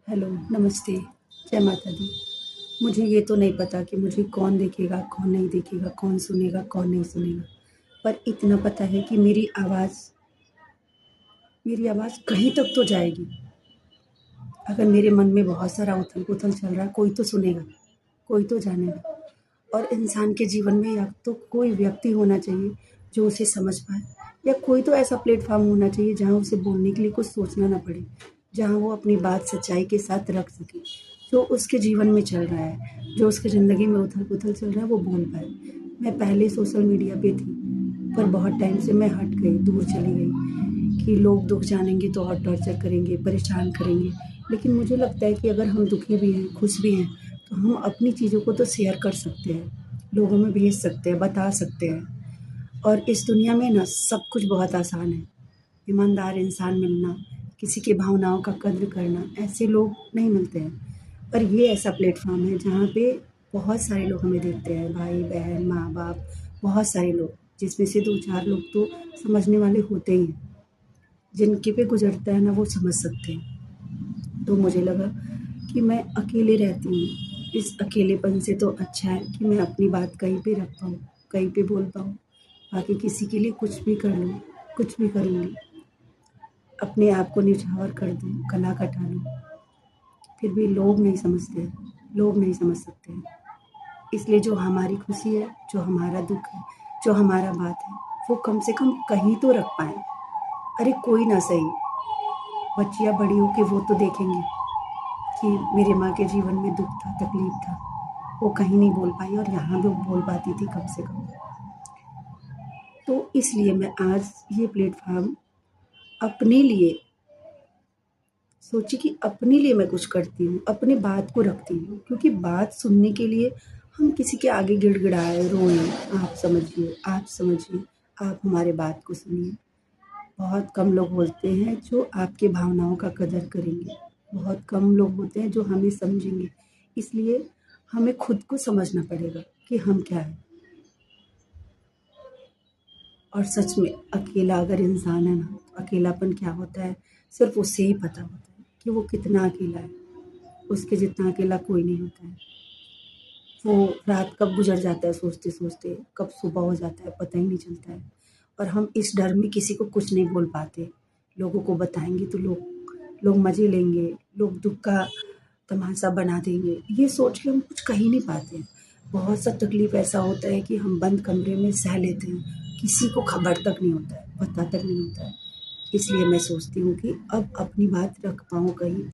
Hello, नमस्ते, जय माता दी। मुझे ये तो नहीं पता कि मुझे कौन देखेगा, कौन नहीं देखेगा, कौन सुनेगा, कौन नहीं सुनेगा। पर इतना पता है कि मेरी आवाज़ कहीं तक तो जाएगी। अगर मेरे मन में बहुत सारा उथल-पुथल चल रहा है, कोई तो सुनेगा, कोई तो जानेगा। और इंसान के जीवन में या तो कोई व्यक्ति होना चाहिए, जो उसे समझ पाए या कोई तो ऐसा प्लेटफ़ॉर्म होना चाहिए, जहाँ उसे बोलने के लिए कुछ सोचना ना पड़े, जहाँ वो अपनी बात सच्चाई के साथ रख सके। जो उसके जीवन में चल रहा है, जो उसकी ज़िंदगी में उथल-पुथल चल रहा है, वो बोल पाए। मैं पहले सोशल मीडिया पे थी, पर बहुत टाइम से मैं हट गई, दूर चली गई कि लोग दुःख जानेंगे तो और टॉर्चर करेंगे, परेशान करेंगे। लेकिन मुझे लगता है कि अगर हम दुखी भी हैं, खुश भी हैं, तो हम अपनी चीज़ों को तो शेयर कर सकते हैं, लोगों में भेज सकते हैं, बता सकते हैं। और इस दुनिया में ना सब कुछ बहुत आसान है। ईमानदार इंसान मिलना, किसी की भावनाओं का कद्र करना, ऐसे लोग नहीं मिलते हैं। पर ये ऐसा प्लेटफ़ॉर्म है जहाँ पे बहुत सारे लोग हमें देखते हैं, भाई-बहन, माँ-बाप, बहुत सारे लोग, जिसमें से 2-4 लोग तो समझने वाले होते ही हैं। जिनके पे गुज़रता है ना वो समझ सकते हैं। तो मुझे लगा कि मैं अकेले रहती हूँ, इस अकेलेपन से तो अच्छा है कि मैं अपनी बात कहीं पे रख पाऊँ, कहीं पे बोल पाऊँ। बाकी किसी के लिए कुछ भी कर लूँ, कुछ भी करूँगी, अपने आप को निछावर कर दूँ, गला कटा लूँ, फिर भी लोग नहीं समझते हैं, लोग नहीं समझ सकते हैं। इसलिए जो हमारी खुशी है, जो हमारा दुःख है, जो हमारा बात है, वो कम से कम कहीं तो रख पाएँ। अरे कोई ना सही, बच्चियाँ बड़ी हो के वो तो देखेंगी कि मेरे माँ के जीवन में दुःख था, तकलीफ़ था। वो कहीं नहीं बोल पाई और यहाँ भी बोल पाती थी कम से कम। तो इसलिए मैं आज ये प्लेटफ़ॉर्म अपने लिए सोची कि अपने लिए मैं कुछ करती हूँ, अपनी बात को रखती हूँ। क्योंकि बात सुनने के लिए हम किसी के आगे गिड़गिड़ाएँ, रोएँ, आप समझिए, आप हमारे बात को सुनिए। बहुत कम लोग होते हैं जो आपकी भावनाओं का कदर करेंगे। बहुत कम लोग होते हैं जो हमें समझेंगे। इसलिए हमें खुद को समझना पड़ेगा कि हम क्या हैं। और सच में अकेला अगर इंसान है ना, तो अकेलापन क्या होता है, सिर्फ़ उसे ही पता होता है कि वो कितना अकेला है। उसके जितना अकेला कोई नहीं होता है। वो रात कब गुज़र जाता है सोचते-सोचते, कब सुबह हो जाता है पता ही नहीं चलता है। और हम इस डर में किसी को कुछ नहीं बोल पाते। लोगों को बताएँगे तो लोग मज़े लेंगे, लोग दुःख का तमाशा बना देंगे। ये सोच के हम कुछ कह ही नहीं पाते हैं। बहुत सा तकलीफ़ ऐसा होता है कि हम बंद कमरे में सह लेते हैं। किसी को खबर तक नहीं होता है, पता तक नहीं होता है। इसलिए मैं सोचती हूँ कि अब अपनी बात रख पाऊँ कहीं